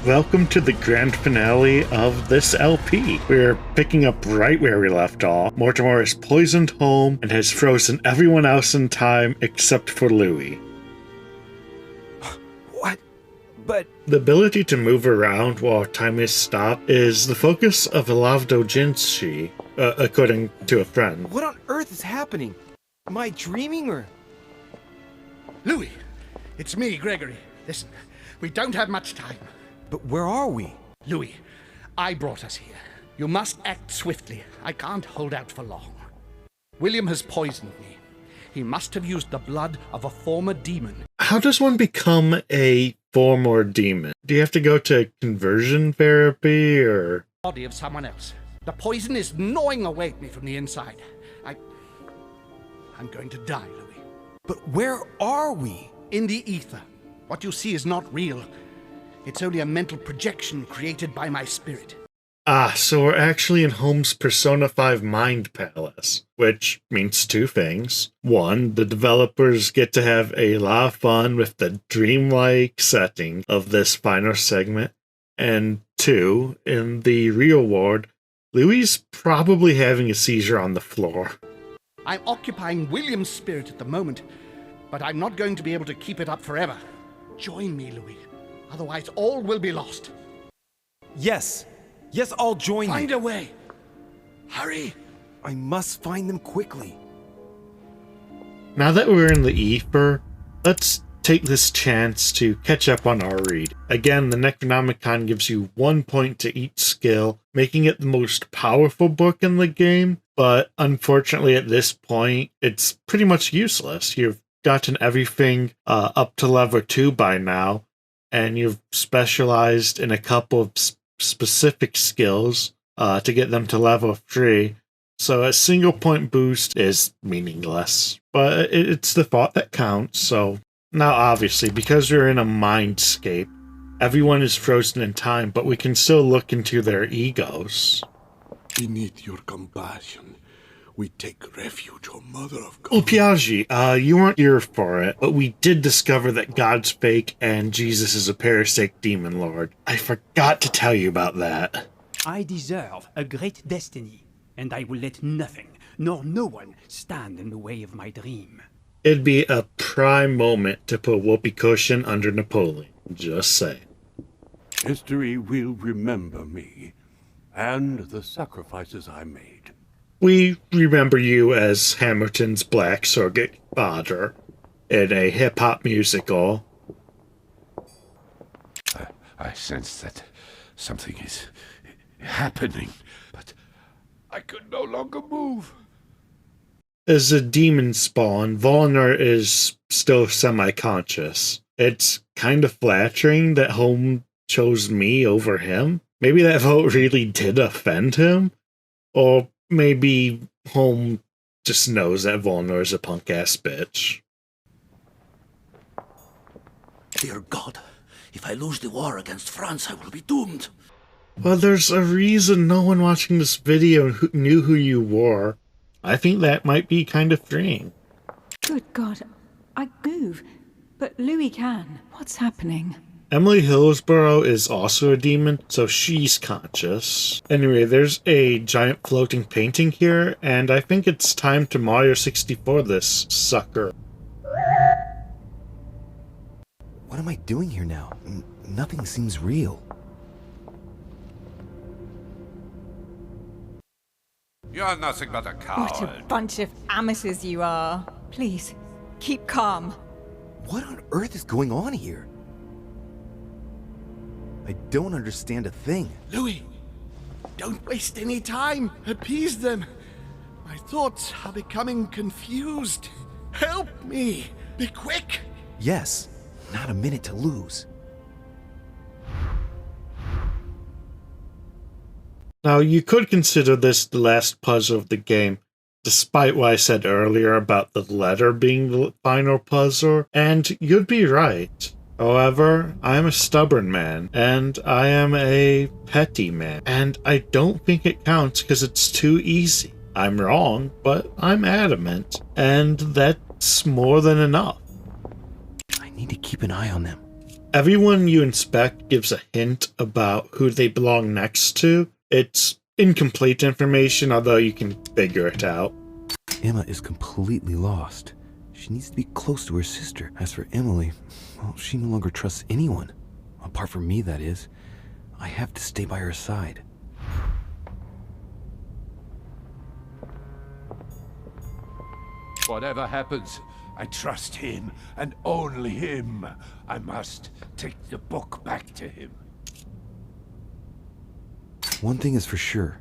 Welcome to the grand finale of this LP. We're picking up right where we left off. Mortimer is poisoned home and has frozen everyone else in time except for Louis. What? But... The ability to move around while time is stopped is the focus of Olav Dojinshi, according to a friend. What on earth is happening? Am I dreaming or... Louis, it's me, Gregory. Listen, we don't have much time. But where are we? Louis, I brought us here. You must act swiftly. I can't hold out for long. William has poisoned me. He must have used the blood of a former demon. How does one become a former demon? Do you have to go to conversion therapy, or...? Body of someone else. The poison is gnawing away at me from the inside. I'm going to die, Louis. But where are we? In the ether. What you see is not real. It's only a mental projection created by my spirit. Ah, so we're actually in Holmes' Persona 5 Mind Palace, which means two things. One, the developers get to have a lot of fun with the dreamlike setting of this final segment. And two, in the real world, Louis is probably having a seizure on the floor. I'm occupying William's spirit at the moment, but I'm not going to be able to keep it up forever. Join me, Louis. Otherwise, all will be lost. Yes. Yes, I'll join you. Find a way. Hurry. I must find them quickly. Now that we're in the ether, let's take this chance to catch up on our read. Again, the Necronomicon gives you 1 point to each skill, making it the most powerful book in the game, but unfortunately at this point, it's pretty much useless. You've gotten everything up to level 2 by now, and you've specialized in a couple of specific skills to get them to level 3. So a single point boost is meaningless. But it's the thought that counts, so... Now obviously, because we're in a mindscape, everyone is frozen in time, but we can still look into their egos. Beneath your compassion, we take refuge, O Mother of God. Oh, Piaggi, you weren't here for it, but we did discover that God's fake and Jesus is a parasitic demon lord. I forgot to tell you about that. I deserve a great destiny, and I will let nothing, nor no one, stand in the way of my dream. It'd be a prime moment to put whoopee cushion under Napoleon, just saying. History will remember me, and the sacrifices I made. We remember you as Hamilton's black surrogate father in a hip-hop musical. I sense that something is happening, but I could no longer move. As a demon spawn, Volner is still semi-conscious. It's kind of flattering that Holmes chose me over him. Maybe that vote really did offend him? Or maybe Holmes just knows that Volner is a punk-ass bitch. Dear God, if I lose the war against France, I will be doomed. Well, there's a reason no one watching this video knew who you were. I think that might be kind of freeing. Good God, I move, but Louis can. What's happening? Emily Hillsborough is also a demon, so she's conscious. Anyway, there's a giant floating painting here, and I think it's time to Mario 64 this sucker. What am I doing here now? Nothing seems real. You're nothing but a coward. What a bunch of amateurs you are. Please, keep calm. What on earth is going on here? I don't understand a thing. Louis, don't waste any time. Appease them. My thoughts are becoming confused. Help me. Be quick. Yes, not a minute to lose. Now, you could consider this the last puzzle of the game, despite what I said earlier about the letter being the final puzzle, and you'd be right. However, I am a stubborn man, and I am a petty man, and I don't think it counts because it's too easy. I'm wrong, but I'm adamant, and that's more than enough. I need to keep an eye on them. Everyone you inspect gives a hint about who they belong next to. It's incomplete information, although you can figure it out. Emma is completely lost. She needs to be close to her sister. As for Emily, well, she no longer trusts anyone. Apart from me, that is. I have to stay by her side. Whatever happens, I trust him, and only him. I must take the book back to him. One thing is for sure.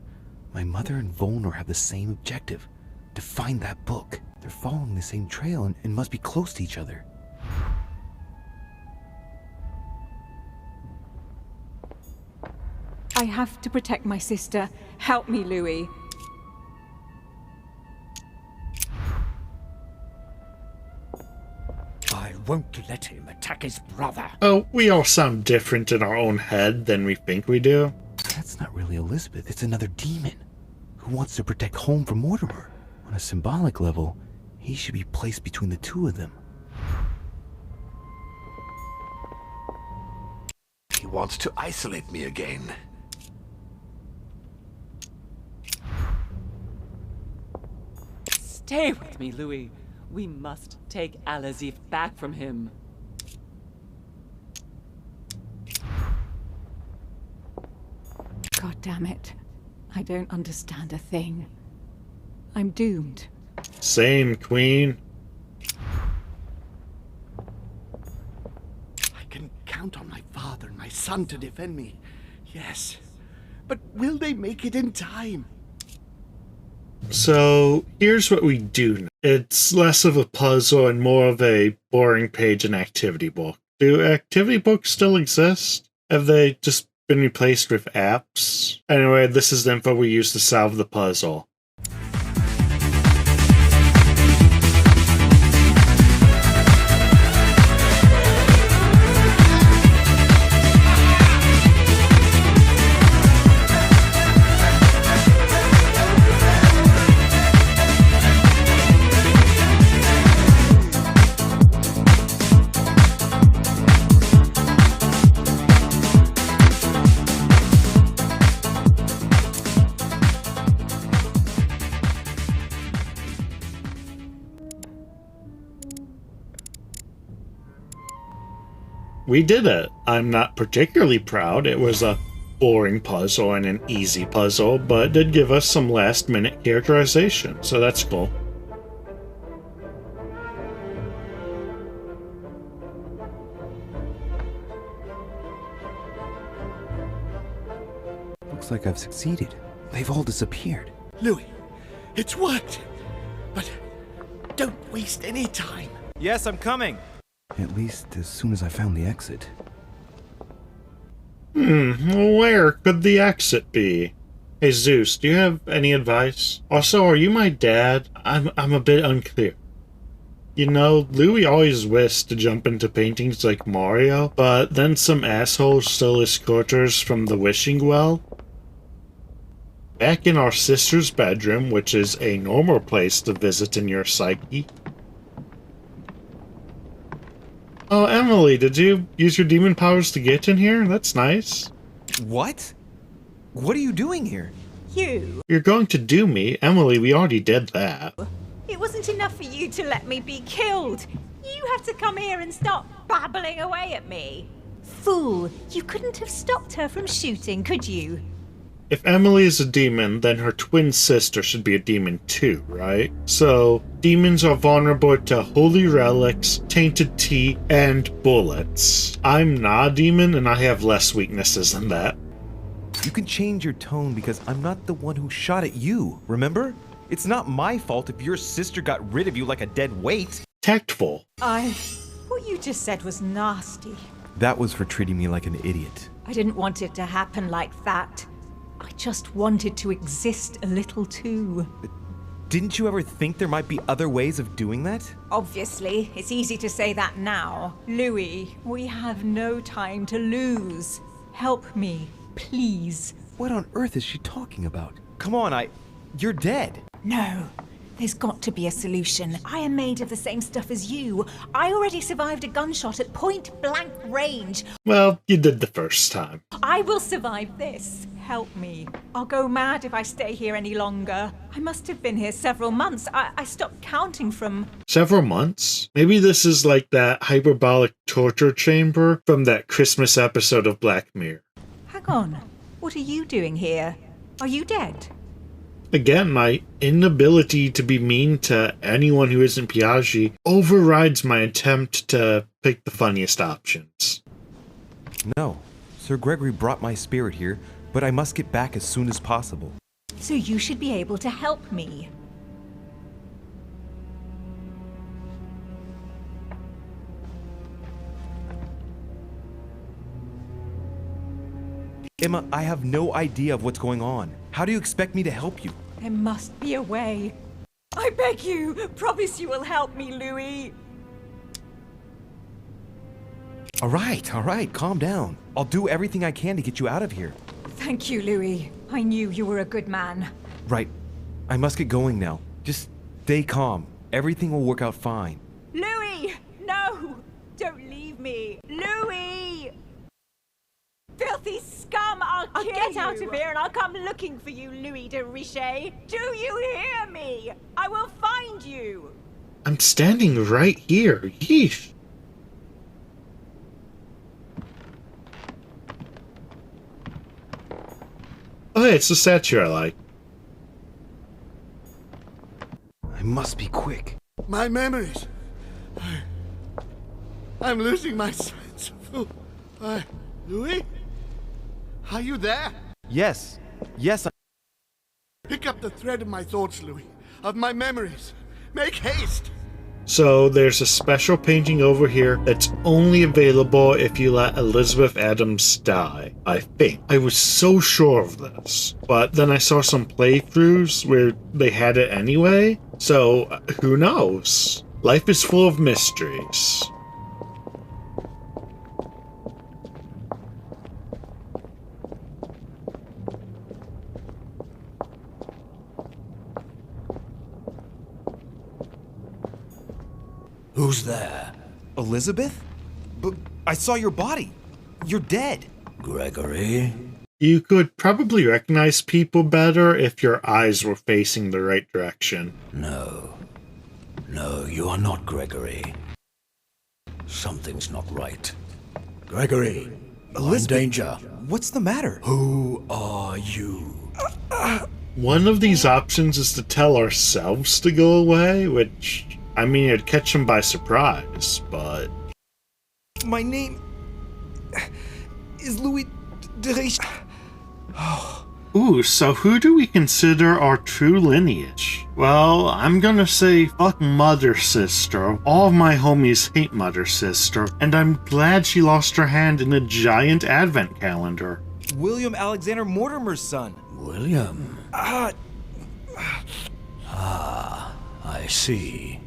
My mother and Volnor have the same objective. To find that book. They're following the same trail and must be close to each other. I have to protect my sister. Help me, Louis. I won't let him attack his brother. Oh, we all sound different in our own head than we think we do. That's not really Elizabeth, it's another demon who wants to protect home from Mortimer. On a symbolic level, he should be placed between the two of them. He wants to isolate me again. Stay with me, Louis. We must take Al-Azif back from him. God damn it. I don't understand a thing. I'm doomed. Same, Queen. I can count on my father and my son to defend me. Yes. But will they make it in time? So, here's what we do know. It's less of a puzzle and more of a boring page and activity book. Do activity books still exist? Have they just been replaced with apps? Anyway, this is the info we use to solve the puzzle. We did it. I'm not particularly proud. It was a boring puzzle and an easy puzzle, but it did give us some last-minute characterization, so that's cool. Looks like I've succeeded. They've all disappeared. Louis, it's worked. But don't waste any time. Yes, I'm coming. At least as soon as I found the exit. Where could the exit be? Hey Zeus, do you have any advice? Also, are you my dad? I'm a bit unclear. You know, Louis always wished to jump into paintings like Mario, but then some asshole stole his quarters from the wishing well. Back in our sister's bedroom, which is a normal place to visit in your psyche. Oh, Emily, did you use your demon powers to get in here? That's nice. What? What are you doing here? You. You're going to do me. Emily, we already did that. It wasn't enough for you to let me be killed. You had to come here and start babbling away at me. Fool, you couldn't have stopped her from shooting, could you? If Emily is a demon, then her twin sister should be a demon too, right? So, demons are vulnerable to holy relics, tainted tea, and bullets. I'm not a demon, and I have less weaknesses than that. You can change your tone because I'm not the one who shot at you, remember? It's not my fault if your sister got rid of you like a dead weight. Tactful. What you just said was nasty. That was for treating me like an idiot. I didn't want it to happen like that. I just wanted to exist a little too. Didn't you ever think there might be other ways of doing that? Obviously, it's easy to say that now. Louis, we have no time to lose. Help me, please. What on earth is she talking about? Come on, you're dead. No, There's got to be a solution. I am made of the same stuff as you. I already survived a gunshot at point-blank range. Well, you did the first time. I will survive this. Help me. I'll go mad if I stay here any longer. I must have been here several months. I stopped counting from... Several months? Maybe this is like that hyperbolic torture chamber from that Christmas episode of Black Mirror. Hang on. What are you doing here? Are you dead? Again, my inability to be mean to anyone who isn't Piaggi overrides my attempt to pick the funniest options. No, Sir Gregory brought my spirit here, but I must get back as soon as possible. So you should be able to help me. Emma, I have no idea of what's going on. How do you expect me to help you? There must be a way. I beg you, promise you will help me, Louis. All right, calm down. I'll do everything I can to get you out of here. Thank you, Louis. I knew you were a good man. Right. I must get going now. Just stay calm. Everything will work out fine. Louis! No! Don't leave me! Louis! Filthy scum! I'll get out of here and I'll come looking for you, Louis de Richet. Do you hear me? I will find you! I'm standing right here. Yeesh. Oh, hey, it's the statue I like. I must be quick. My memories. I'm losing my sense of who... Louis? Are you there? Yes. Pick up the thread of my thoughts, Louis. Of my memories. Make haste! So there's a special painting over here that's only available if you let Elizabeth Adams die, I think. I was so sure of this, but then I saw some playthroughs where they had it anyway, so who knows? Life is full of mysteries. Who's there? Elizabeth? But I saw your body. You're dead. Gregory? You could probably recognize people better if your eyes were facing the right direction. No. No, you are not Gregory. Something's not right. Gregory, you're in danger. What's the matter? Who are you? One of these options is to tell ourselves to go away, which... I mean, it'd catch him by surprise, but... My name is Louis de Richet. Ooh, so who do we consider our true lineage? Well, I'm gonna say fuck Mother Sister. All of my homies hate Mother Sister, and I'm glad she lost her hand in a giant advent calendar. William Alexander Mortimer's son. William? I see.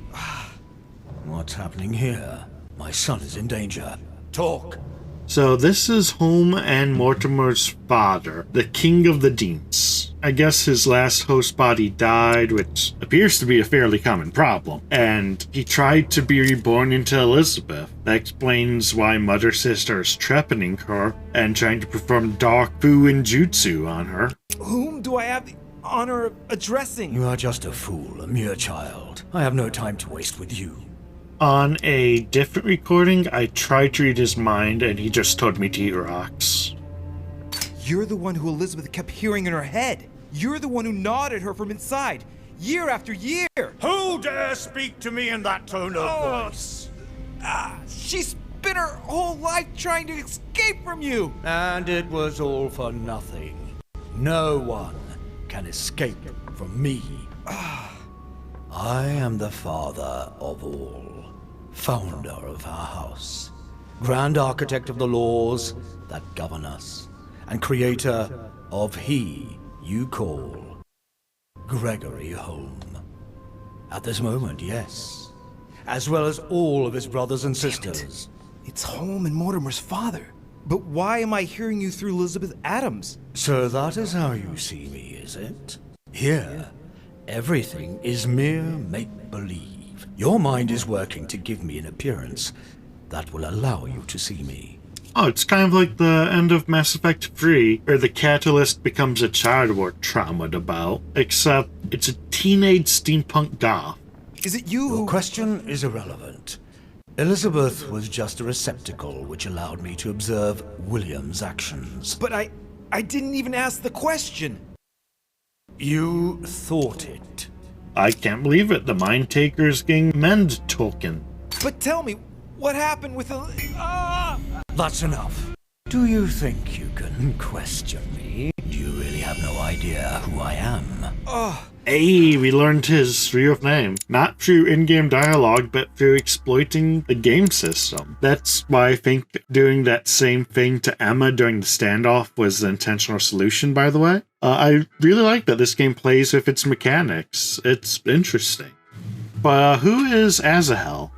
What's happening here? My son is in danger. Talk! So this is Home and Mortimer's father, the King of the Deans. I guess his last host body died, which appears to be a fairly common problem, and he tried to be reborn into Elizabeth. That explains why Mother Sister is trepanning her and trying to perform dark fu and jutsu on her. Whom do I have the honor of addressing? You are just a fool, a mere child. I have no time to waste with you. On a different recording, I tried to read his mind and he just told me to eat rocks. You're the one who Elizabeth kept hearing in her head. You're the one who gnawed at her from inside, year after year. Who dare speak to me in that tone of voice? She spent her whole life trying to escape from you. And it was all for nothing. No one can escape from me. I am the father of all, founder of our house, grand architect of the laws that govern us, and creator of he you call Gregory Home. At this moment, yes, as well as all of his brothers and sisters. It's Home and Mortimer's father. But why am I hearing you through Elizabeth Adams? So that is how you see me, is it? Here, everything is mere make-believe. Your mind is working to give me an appearance that will allow you to see me. Oh, it's kind of like the end of Mass Effect 3, where the Catalyst becomes a child we're traumatized about, except it's a teenage steampunk goth. Is it you? Your question is irrelevant. Elizabeth was just a receptacle which allowed me to observe William's actions. But I didn't even ask the question. You thought it. I can't believe it, the Mind Taker's getting Mend token. But tell me, what happened with the... That's enough. Do you think you can question me? Do you really have no idea who I am? Hey, we learned his real name. Not through in-game dialogue, but through exploiting the game system. That's why I think doing that same thing to Emma during the standoff was the intentional solution, by the way. I really like that this game plays with its mechanics. It's interesting. But who is Azahel?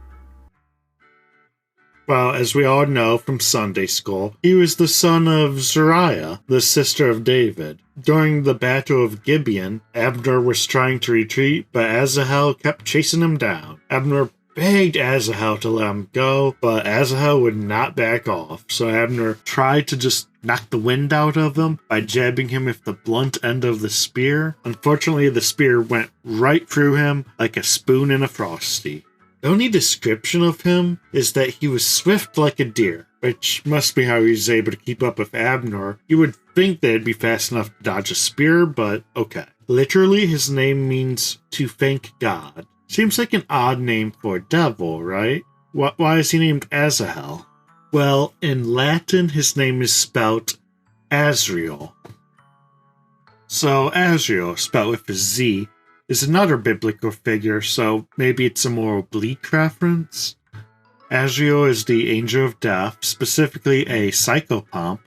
Well, as we all know from Sunday school, he was the son of Zariah, the sister of David. During the Battle of Gibeon, Abner was trying to retreat, but Azahel kept chasing him down. Abner begged Azahel to let him go, but Azahel would not back off, so Abner tried to just knock the wind out of him by jabbing him with the blunt end of the spear. Unfortunately, the spear went right through him like a spoon in a Frosty. The only description of him is that he was swift like a deer, which must be how he was able to keep up with Abner. You would think they'd be fast enough to dodge a spear, but okay. Literally, his name means to thank God. Seems like an odd name for a devil, right? Why is he named Azahel? Well, in Latin, his name is spelt Azriel. So Azriel, spelled with a Z, is another biblical figure, so maybe it's a more oblique reference. Azriel is the angel of death, specifically a psychopomp,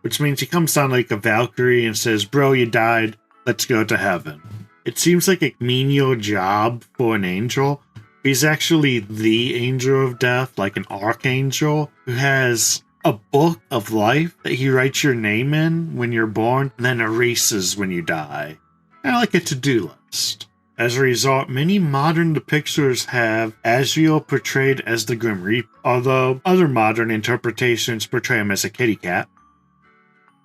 which means he comes down like a Valkyrie and says, "Bro, you died, let's go to heaven." It seems like a menial job for an angel, but he's actually the angel of death, like an archangel, who has a book of life that he writes your name in when you're born, and then erases when you die. Kind of like a to-do list. As a result, many modern depictors have Azriel portrayed as the Grim Reaper, although other modern interpretations portray him as a kitty cat.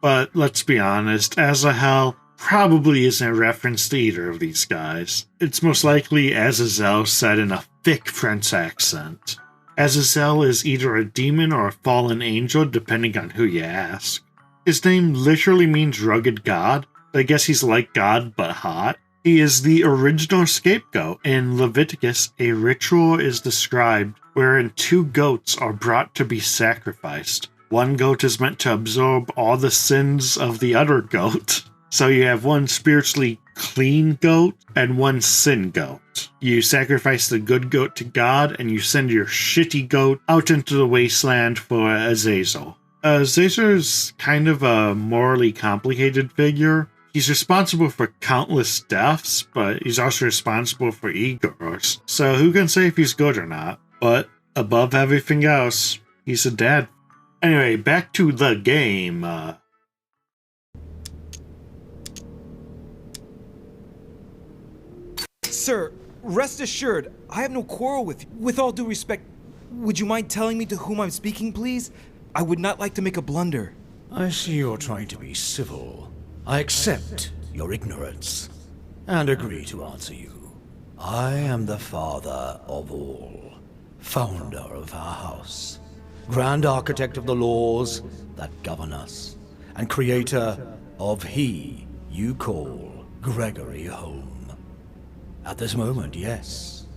But let's be honest, Azahel probably isn't a reference to either of these guys. It's most likely Azazel said in a thick French accent. Azazel is either a demon or a fallen angel, depending on who you ask. His name literally means rugged god. I guess he's like God, but hot. He is the original scapegoat. In Leviticus, a ritual is described wherein 2 goats are brought to be sacrificed. One goat is meant to absorb all the sins of the other goat. So you have one spiritually clean goat and one sin goat. You sacrifice the good goat to God, and you send your shitty goat out into the wasteland for Azazel. Azazel is kind of a morally complicated figure. He's responsible for countless deaths, but he's also responsible for Igors. So who can say if he's good or not? But above everything else, he's a dad. Anyway, back to the game. Sir, rest assured, I have no quarrel with you. With all due respect, would you mind telling me to whom I'm speaking, please? I would not like to make a blunder. I see you're trying to be civil. I accept your ignorance and agree to answer you. I am the father of all, founder of our house, grand architect of the laws that govern us, and creator of he you call Gregory home. At this moment, yes,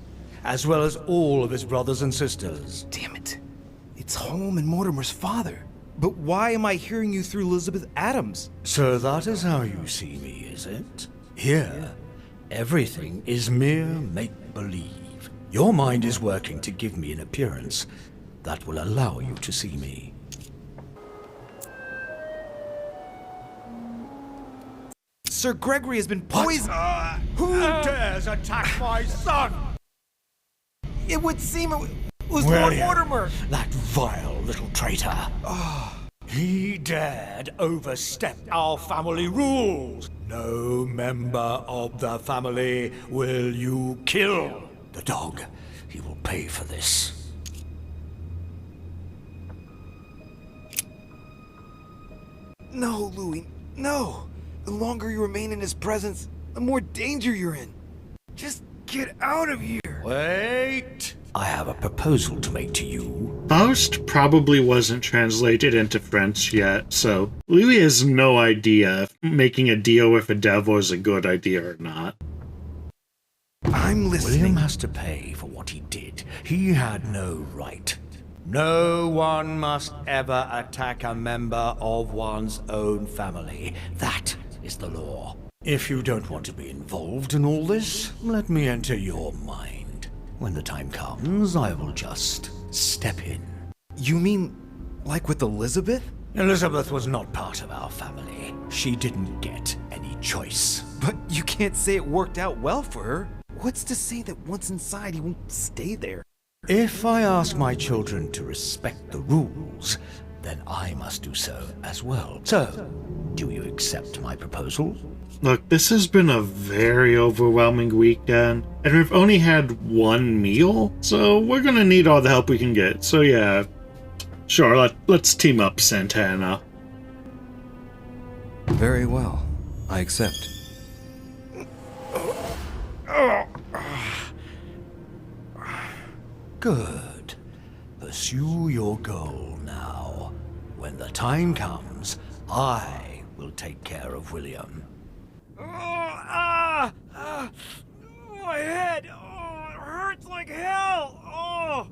as well as all of his brothers and sisters. Damn it. It's Home and Mortimer's father. But why am I hearing you through Elizabeth Adams? So that is how you see me, is it? Here, everything is mere make-believe. Your mind is working to give me an appearance that will allow you to see me. Sir Gregory has been poisoned. Who dares attack my son? It would seem it was William, Lord Mortimer. that vile little traitor. He dared overstep our family rules. No member of the family will you kill. The dog, he will pay for this. No, Louis, no! The longer you remain in his presence, the more danger you're in. Just get out of here! Wait! I have a proposal to make to you. Faust probably wasn't translated into French yet, so Louis has no idea if making a deal with a devil is a good idea or not. I'm listening. William has to pay for what he did. He had no right. No one must ever attack a member of one's own family. That is the law. If you don't want to be involved in all this, let me enter your mind. When the time comes, I will just step in. You mean like with Elizabeth? Elizabeth was not part of our family. She didn't get any choice. But you can't say it worked out well for her. What's to say that once inside he won't stay there? If I ask my children to respect the rules, then I must do so as well. So, do you accept my proposal? Look, this has been a very overwhelming weekend, and we've only had one meal, so we're gonna need all the help we can get. So yeah, sure, let's team up, Santana. Very well. I accept. Good. Pursue your goal now. When the time comes, I will take care of William. My head! Oh, it hurts like hell! Oh!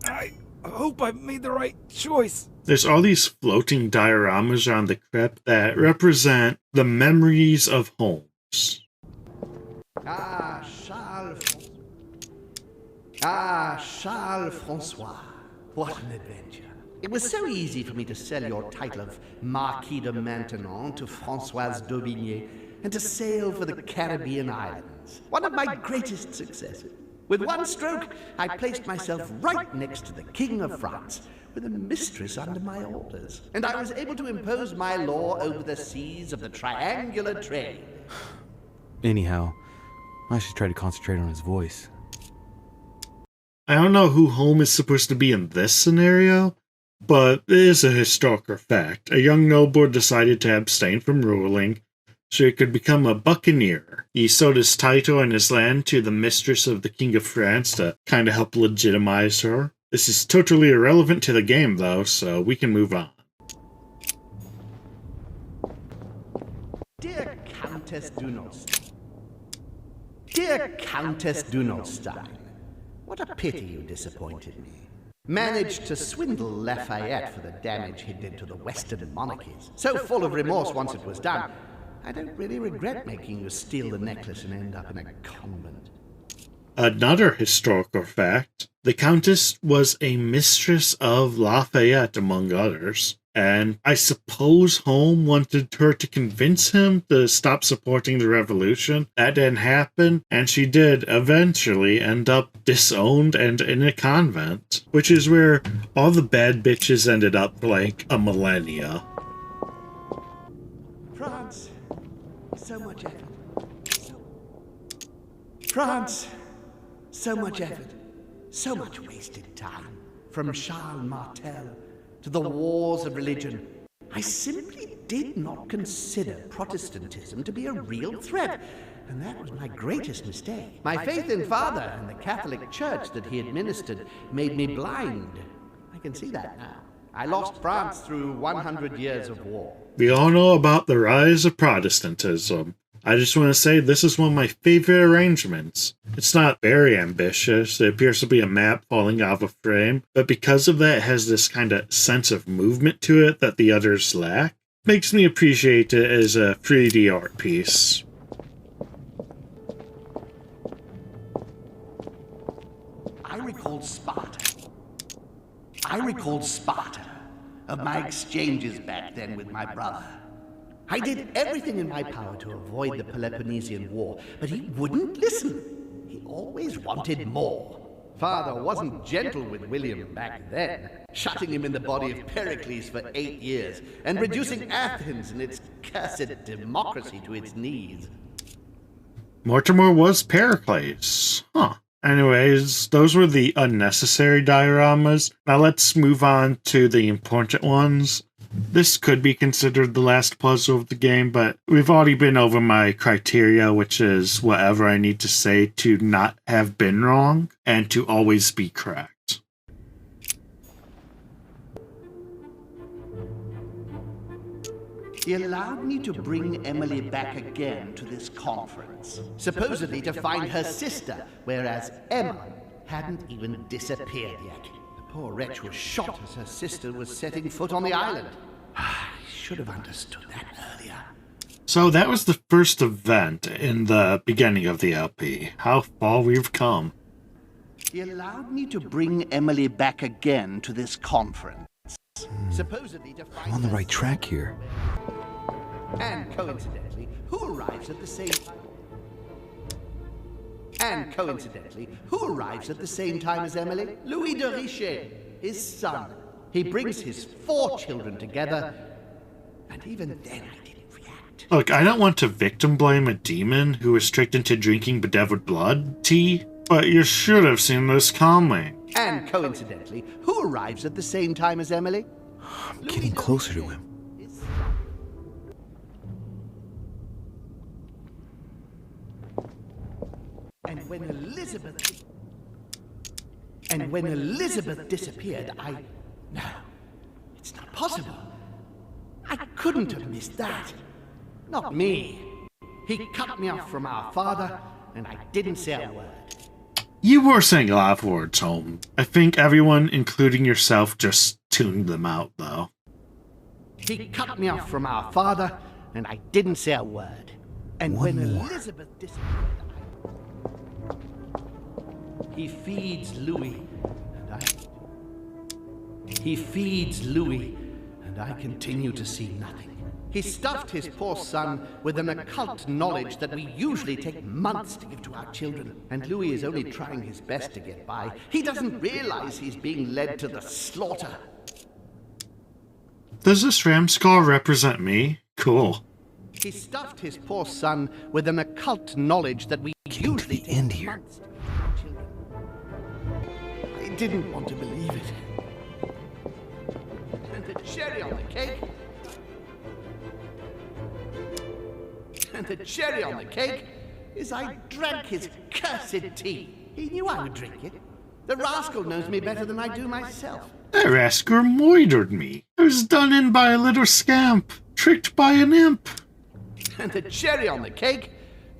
I hope I made the right choice. There's all these floating dioramas around the crypt that represent the memories of Holmes. Charles Francois. What an adventure. It was so easy for me to sell your title of Marquis de Maintenon to Francoise d'Aubigné and to sail for the Caribbean islands. One of my greatest successes. With one stroke, I placed myself right next to the King of France, with a mistress under my orders. And I was able to impose my law over the seas of the triangular trade. Anyhow, I should try to concentrate on his voice. I don't know who Holmes is supposed to be in this scenario, but it is a historical fact. A young noble decided to abstain from ruling so he could become a buccaneer. He sold his title and his land to the mistress of the King of France to kind of help legitimize her. This is totally irrelevant to the game, though, so we can move on. Dear Countess Dunolstein. Dear Countess Dunolstein, what a pity you disappointed me. Managed to swindle Lafayette for the damage he did to the Western monarchies. So full of remorse once it was done, I don't really regret making you steal the necklace and end up in a convent. Another historical fact, the Countess was a mistress of Lafayette, among others. And I suppose Holmes wanted her to convince him to stop supporting the revolution. That didn't happen, and she did eventually end up disowned and in a convent, which is where all the bad bitches ended up for like a millennia. France, so much effort. France, so much effort. So much wasted time. From Charles Martel to the wars of religion. I simply did not consider Protestantism to be a real threat, and that was my greatest mistake. My faith in Father and the Catholic Church that he administered made me blind. I can see that now. I lost France through 100 years of war. We all know about the rise of Protestantism. I just want to say this is one of my favorite arrangements. It's not very ambitious, it appears to be a map falling out of a frame, but because of that it has this kind of sense of movement to it that the others lack. Makes me appreciate it as a 3D art piece. I recalled Sparta of my exchanges back then with my brother. I did everything in my power to avoid the Peloponnesian War, but he wouldn't listen. He always wanted more. Father wasn't gentle with William back then, shutting him in the body of Pericles for 8 years and reducing Athens and its cursed democracy to its knees. Mortimer was Pericles. Huh. Anyways, those were the unnecessary dioramas. Now let's move on to the important ones. This could be considered the last puzzle of the game, but we've already been over my criteria, which is whatever I need to say to not have been wrong and to always be correct. He allowed me to bring Emily back again to this conference, supposedly to find her sister, whereas Emma hadn't even disappeared yet. The poor wretch was shot as her sister was setting foot on the island. I should have understood that earlier. So that was the first event in the beginning of the LP. How far we've come. He allowed me to bring Emily back again to this conference, supposedly to find I'm on the right track here. And coincidentally, who arrives at the same time? And coincidentally, who arrives at the same time as Emily? Louis de Richet, his son. He brings his 4 children together, and even then I didn't react. Look, I don't want to victim blame a demon who was tricked into drinking bedeviled blood tea, but you should have seen this coming. And coincidentally, who arrives at the same time as Emily? I'm getting closer to him. And when Elizabeth disappeared, No, it's not possible. I couldn't have missed that. Not me. He cut me off from our father, and I didn't say a word. You were saying a lot of words, Holm. I think everyone, including yourself, just tuned them out, though. He cut me off from our father, and I didn't say a word. And when Elizabeth disappeared, He feeds Louis, and I continue to see nothing. He stuffed his poor son with an occult knowledge that we usually take months to give to our children, and Louis is only trying his best to get by. He doesn't realize he's being led to the slaughter. Does this ram skull represent me? Cool. He stuffed his poor son with an occult knowledge that we usually take months to give to our children. I didn't want to believe it. And the cherry on the cake... is I drank his cursed tea. He knew I would drink it. The rascal knows me better than I do myself. That rascal murdered me. I was done in by a little scamp, tricked by an imp. And the cherry on the cake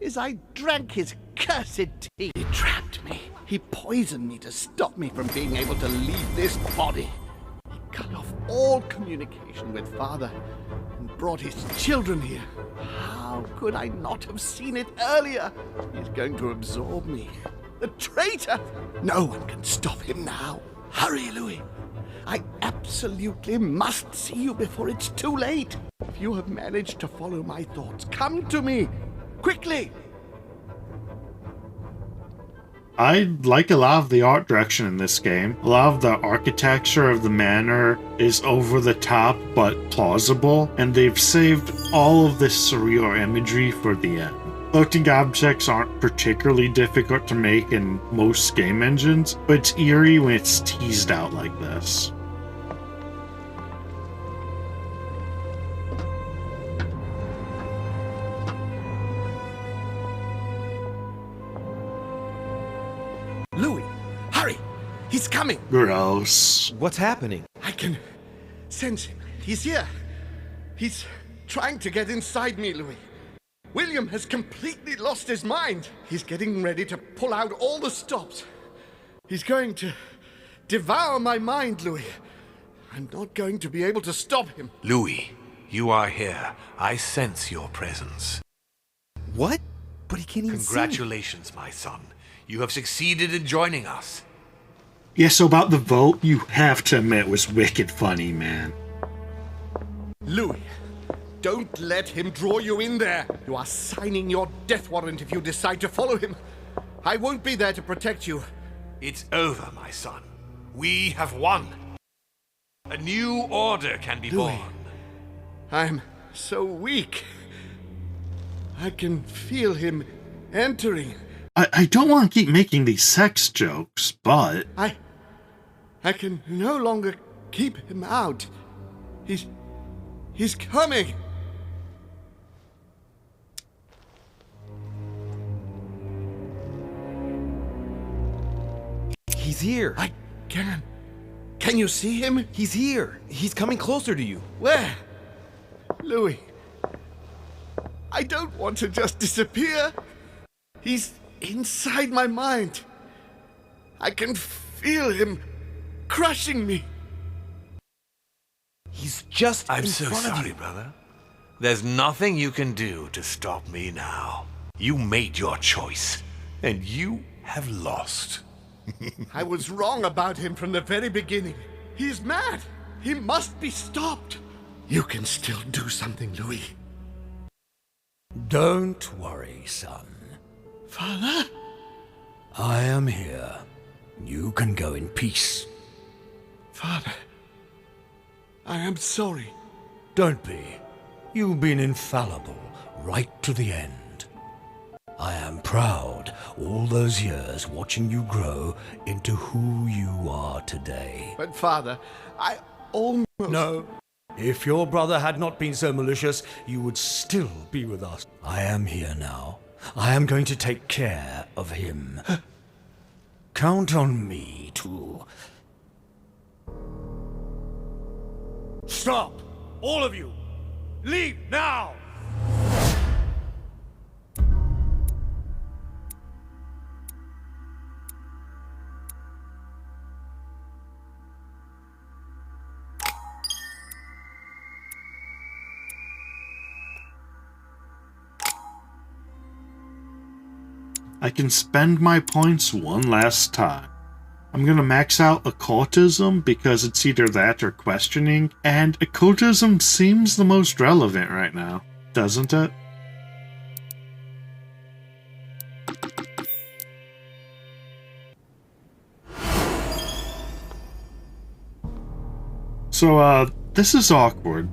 is I drank his cursed tea. He trapped me. He poisoned me to stop me from being able to leave this body. He cut off all communication with Father and brought his children here. How could I not have seen it earlier? He's going to absorb me. The traitor! No one can stop him now. Hurry, Louis. I absolutely must see you before it's too late. If you have managed to follow my thoughts, come to me. Quickly! I like a lot of the art direction in this game. A lot of the architecture of the manor is over the top but plausible, and they've saved all of this surreal imagery for the end. Floating objects aren't particularly difficult to make in most game engines, but it's eerie when it's teased out like this. Louis, hurry! He's coming! Gross. What's happening? I can sense him. He's here. He's trying to get inside me, Louis. William has completely lost his mind. He's getting ready to pull out all the stops. He's going to devour my mind, Louis. I'm not going to be able to stop him. Louis, you are here. I sense your presence. What? But he can't even see me. Congratulations, my son. You have succeeded in joining us. Yeah, so about the vote, you have to admit was wicked funny, man. Louis, don't let him draw you in there. You are signing your death warrant if you decide to follow him. I won't be there to protect you, It's over, my son. We have won. A new order can be Louis, born. I'm so weak. I can feel him entering. I don't want to keep making these sex jokes, but... I can no longer keep him out. He's coming. He's here. I can. Can you see him? He's here. He's coming closer to you. Where? Louis. I don't want to just disappear. He's inside my mind. I can feel him crushing me. He's just I'm in so front of sorry, you. brother. There's nothing you can do to stop me now. You made your choice, and you have lost. I was wrong about him from the very beginning. He's mad. He must be stopped. You can still do something, Louis. Don't worry, son. Father? I am here. You can go in peace. Father, I am sorry. Don't be. You've been infallible right to the end. I am proud all those years watching you grow into who you are today. But Father, I almost... No. If your brother had not been so malicious, you would still be with us. I am here now. I am going to take care of him. Count on me to... Stop! All of you! Leave now! I can spend my points one last time. I'm gonna max out occultism because it's either that or questioning, and occultism seems the most relevant right now, doesn't it? So, this is awkward.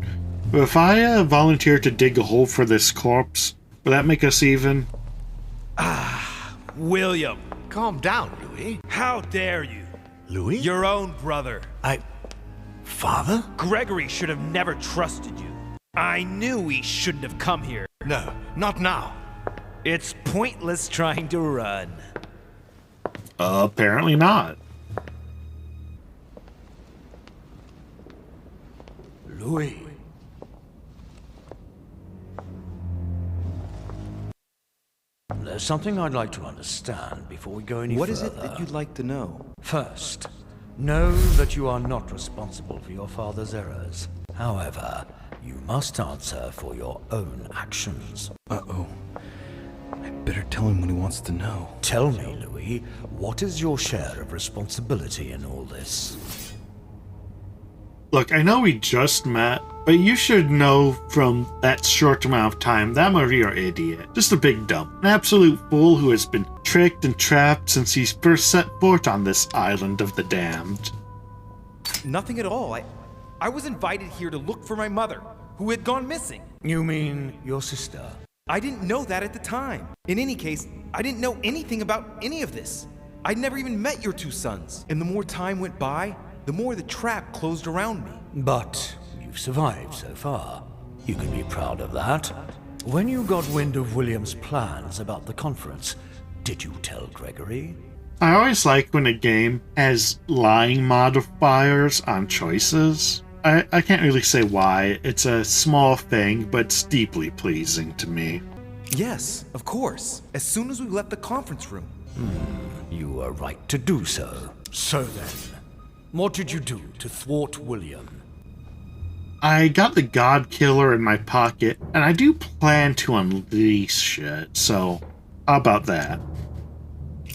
If I volunteer to dig a hole for this corpse, will that make us even? William. Calm down, Louis. How dare you? Louis? Your own brother. Father? Gregory should have never trusted you. I knew he shouldn't have come here. No, not now. It's pointless trying to run. Apparently not. Louis. There's something I'd like to understand before we go any further. What is it that you'd like to know? First, know that you are not responsible for your father's errors. However, you must answer for your own actions. Uh-oh. I better tell him what he wants to know. Tell me, Louis, what is your share of responsibility in all this? Look, I know we just met, but you should know from that short amount of time that I'm a real idiot. Just a big dump. An absolute fool who has been tricked and trapped since he first set foot on this island of the damned. Nothing at all. I was invited here to look for my mother, who had gone missing. You mean your sister? I didn't know that at the time. In any case, I didn't know anything about any of this. I'd never even met your two sons. And the more time went by, the more the trap closed around me. But you've survived so far. You can be proud of that. When you got wind of William's plans about the conference, did you tell Gregory? I always like when a game has lying modifiers on choices. I can't really say why. It's a small thing, but it's deeply pleasing to me. Yes, of course. As soon as we left the conference room. You were right to do so. So then, what did you do to thwart William? I got the God Killer in my pocket, and I do plan to unleash it, so how about that?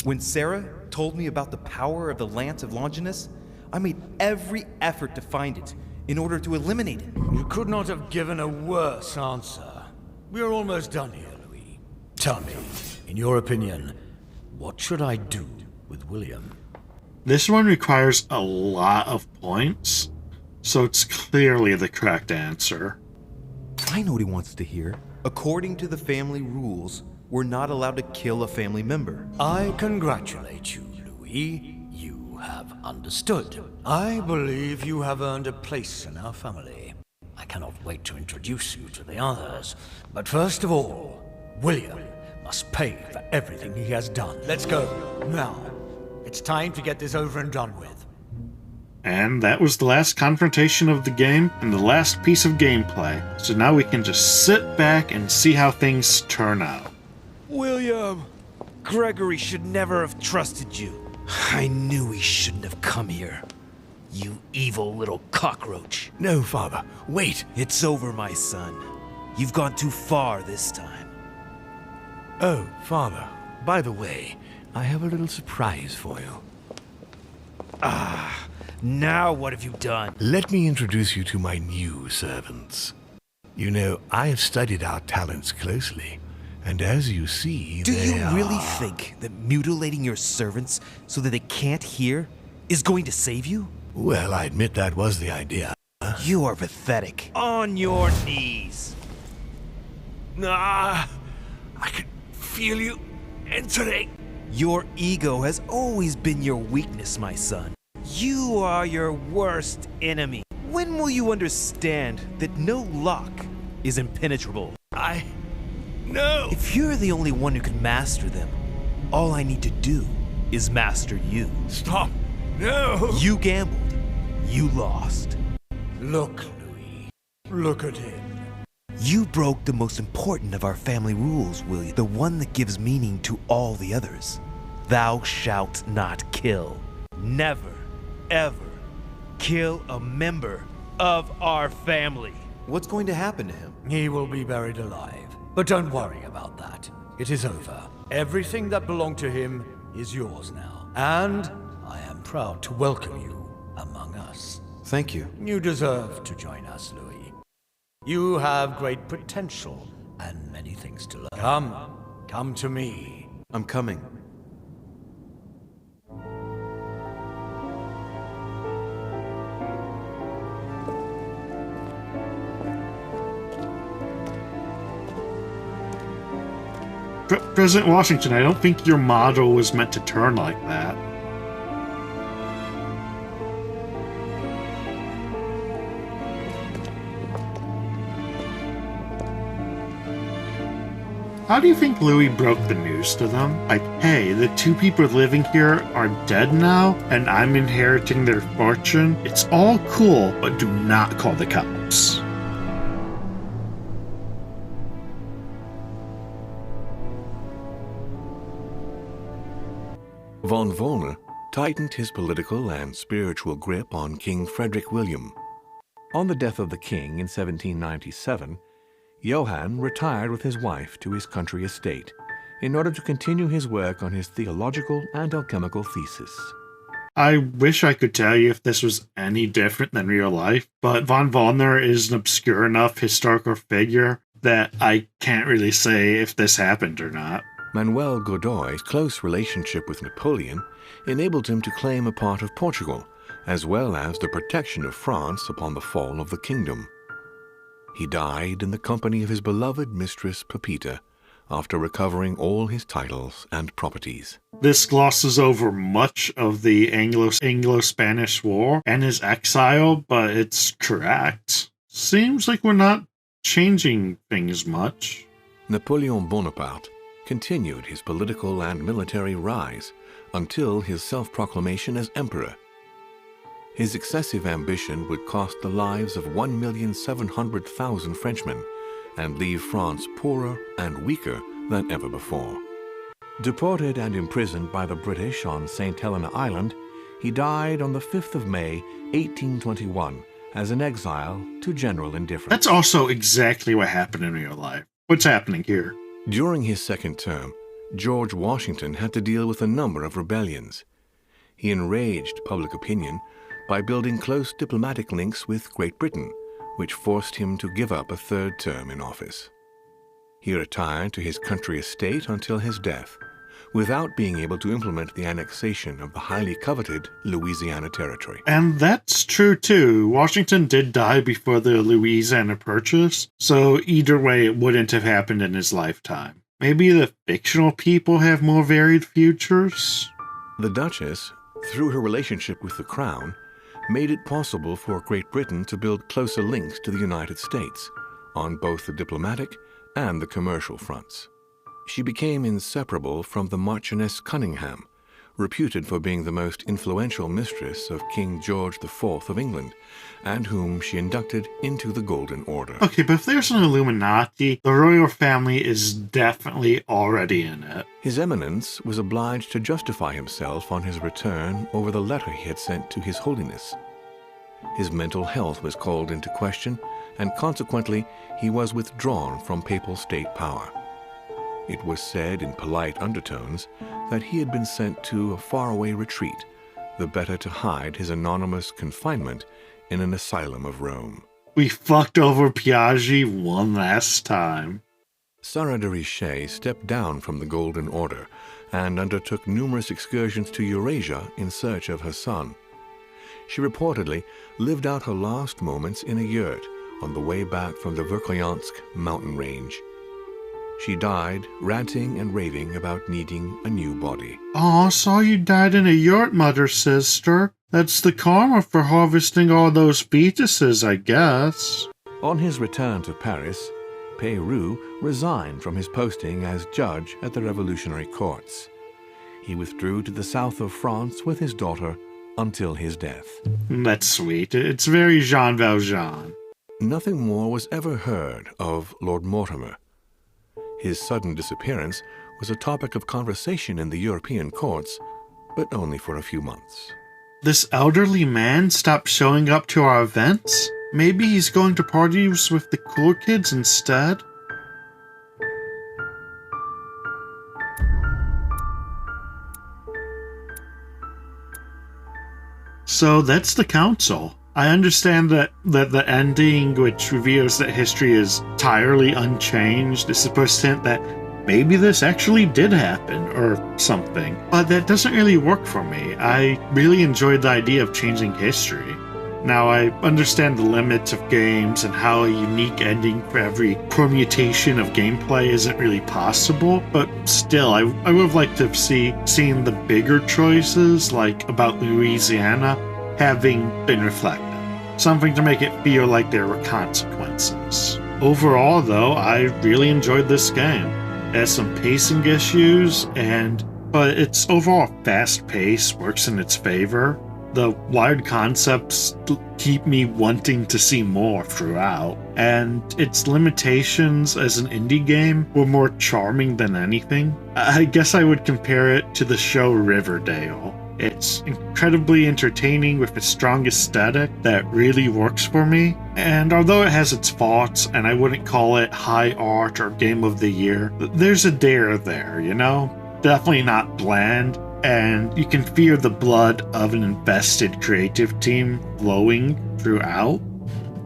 When Sarah told me about the power of the Lance of Longinus, I made every effort to find it in order to eliminate it. You could not have given a worse answer. We're almost done here, Louis. Tell me, in your opinion, what should I do with William? This one requires a lot of points, so it's clearly the correct answer. I know what he wants to hear. According to the family rules, we're not allowed to kill a family member. I congratulate you, Louis. You have understood. I believe you have earned a place in our family. I cannot wait to introduce you to the others. But first of all, William must pay for everything he has done. Let's go. Now, it's time to get this over and done with. And that was the last confrontation of the game and the last piece of gameplay. So now we can just sit back and see how things turn out. William! Gregory should never have trusted you. I knew he shouldn't have come here. You evil little cockroach. No, Father. Wait. It's over, my son. You've gone too far this time. Oh, Father. By the way, I have a little surprise for you. Now what have you done? Let me introduce you to my new servants. You know, I have studied our talents closely, and as you see, Do you really think that mutilating your servants so that they can't hear is going to save you? Well, I admit that was the idea. You are pathetic. On your knees. I can feel you entering. Your ego has always been your weakness, my son. You are your worst enemy. When will you understand that no lock is impenetrable? No! If you're the only one who can master them, all I need to do is master you. Stop! No! You gambled. You lost. Look, Louis. Look at him. You broke the most important of our family rules, William. The one that gives meaning to all the others. Thou shalt not kill. Never, ever kill a member of our family. What's going to happen to him? He will be buried alive. But don't worry about that. It is over. Everything that belonged to him is yours now. And I am proud to welcome you among us. Thank you. You deserve to join us, Louis. You have great potential and many things to learn. Come to me. I'm coming. President Washington, I don't think your model was meant to turn like that. How do you think Louis broke the news to them? Like, hey, the two people living here are dead now, and I'm inheriting their fortune? It's all cool, but do not call the cops. Von Wollner tightened his political and spiritual grip on King Frederick William. On the death of the king in 1797, Johann retired with his wife to his country estate in order to continue his work on his theological and alchemical thesis. I wish I could tell you if this was any different than real life, but von Wollner is an obscure enough historical figure that I can't really say if this happened or not. Manuel Godoy's close relationship with Napoleon enabled him to claim a part of Portugal, as well as the protection of France upon the fall of the kingdom. He died in the company of his beloved mistress Pepita, after recovering all his titles and properties. This glosses over much of the Anglo-Spanish War and his exile, but it's correct. Seems like we're not changing things much. Napoleon Bonaparte continued his political and military rise until his self-proclamation as emperor. His excessive ambition would cost the lives of 1,700,000 Frenchmen and leave France poorer and weaker than ever before. Deported and imprisoned by the British on St. Helena Island, he died on the 5th of May, 1821, as an exile to general indifference. That's also exactly what happened in real life. What's happening here? During his second term, George Washington had to deal with a number of rebellions. He enraged public opinion by building close diplomatic links with Great Britain, which forced him to give up a third term in office. He retired to his country estate until his death, without being able to implement the annexation of the highly coveted Louisiana Territory. And that's true too. Washington did die before the Louisiana Purchase, so either way it wouldn't have happened in his lifetime. Maybe the fictional people have more varied futures? The Duchess, through her relationship with the Crown, made it possible for Great Britain to build closer links to the United States on both the diplomatic and the commercial fronts. She became inseparable from the Marchioness Cunningham, reputed for being the most influential mistress of King George IV of England, and whom she inducted into the Golden Order. Okay, but if there's an Illuminati, the royal family is definitely already in it. His Eminence was obliged to justify himself on his return over the letter he had sent to His Holiness. His mental health was called into question, and consequently he was withdrawn from papal state power. It was said in polite undertones that he had been sent to a faraway retreat, the better to hide his anonymous confinement in an asylum of Rome. We fucked over Piaggi one last time. Sarah de Richet stepped down from the Golden Order and undertook numerous excursions to Eurasia in search of her son. She reportedly lived out her last moments in a yurt on the way back from the Verkhoyansk mountain range. She died ranting and raving about needing a new body. Aw, saw you died in a yurt, mother sister. That's the karma for harvesting all those fetuses, I guess. On his return to Paris, Peyroux resigned from his posting as judge at the revolutionary courts. He withdrew to the south of France with his daughter until his death. That's sweet. It's very Jean Valjean. Nothing more was ever heard of Lord Mortimer. His sudden disappearance was a topic of conversation in the European courts, but only for a few months. This elderly man stopped showing up to our events? Maybe he's going to parties with the cool kids instead? So that's the council. I understand that the ending, which reveals that history is entirely unchanged, is supposed to hint that maybe this actually did happen or something. But that doesn't really work for me. I really enjoyed the idea of changing history. Now, I understand the limits of games and how a unique ending for every permutation of gameplay isn't really possible, but still, I would have liked to have seen the bigger choices, like about Louisiana, having been reflected. Something to make it feel like there were consequences. Overall, though, I really enjoyed this game. It has some pacing issues, but its overall fast pace works in its favor. The wild concepts keep me wanting to see more throughout, and its limitations as an indie game were more charming than anything. I guess I would compare it to the show Riverdale. It's incredibly entertaining with a strong aesthetic that really works for me, and although it has its faults and I wouldn't call it high art or game of the year, there's a dare there, you know? Definitely not bland, and you can feel the blood of an invested creative team flowing throughout.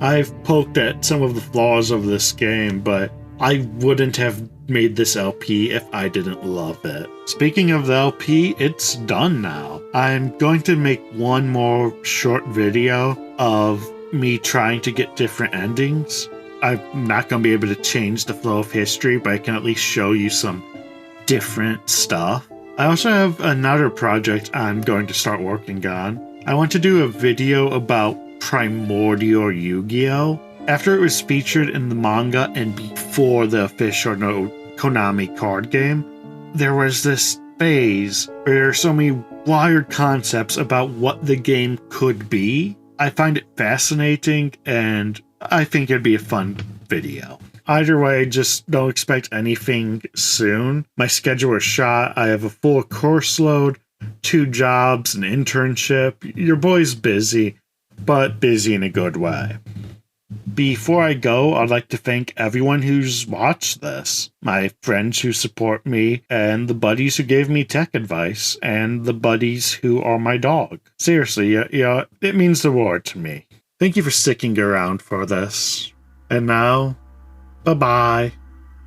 I've poked at some of the flaws of this game, but I wouldn't have made this LP if I didn't love it. Speaking of the LP, it's done now. I'm going to make one more short video of me trying to get different endings. I'm not going to be able to change the flow of history, but I can at least show you some different stuff. I also have another project I'm going to start working on. I want to do a video about Primordial Yu-Gi-Oh! After it was featured in the manga and before the official Konami card game, there was this phase where there are so many wild concepts about what the game could be. I find it fascinating, and I think it'd be a fun video. Either way, just don't expect anything soon. My schedule is shot. I have a full course load, 2 jobs, an internship. Your boy's busy, but busy in a good way. Before I go, I'd like to thank everyone who's watched this. My friends who support me, and the buddies who gave me tech advice, and the buddies who are my dog. Seriously, yeah, it means the world to me. Thank you for sticking around for this. And now, bye-bye.